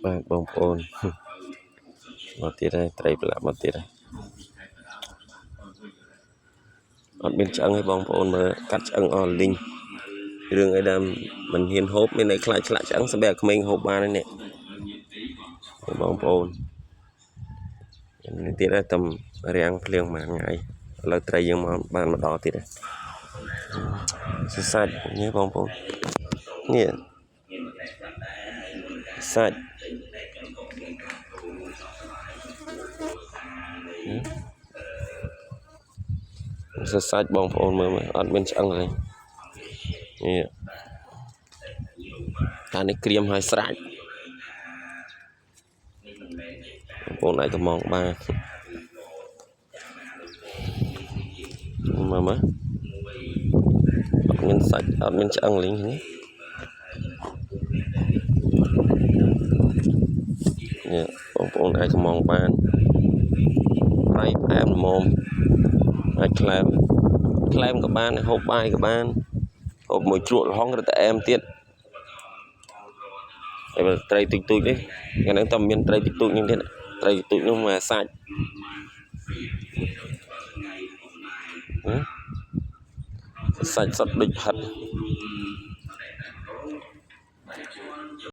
បាទបងប្អូនមកទៀតហើយត្រីប្រឡាក់មកទៀតហើយអត់មានឆ្អឹងទេបងប្អូនមើលកាត់ឆ្អឹងអស់លីងរឿងអីដែលមិនហ៊ានហូបមានន័យខ្លាចឆ្លាក់ឆ្អឹងសម្រាប់ក្មេងហូបបានទេនេះបងប្អូននេះទៀតតែរាំងភ្លៀងមួយថ្ងៃឥឡូវត្រីយើងមកបានម្ដងទៀតហើយសាច់នេះបងប្អូននេះសាច់សាច់បងប្អូនមើលអត់មានឆ្អឹងទេនេះតែនេះក្រៀមហើយស្រាច់បងប្អូនអាចកំងបានមើលអត់មានសាច់អត់មានឆ្អឹងលីងនេះបងប្អូនអាចកំងបានប្រៃផ្អែមល្មមអាចក្លែមក៏បានហូបបាយក៏បានហូបមួយជ្រក់ល្ហុងឬតែអែមទៀតហើយត្រីទូចនេះថ្ងៃហ្នឹងតែមានត្រីទូចនេះទៀតត្រីទូចនោះមកសាច់សាច់សុទ្ធដូចផិត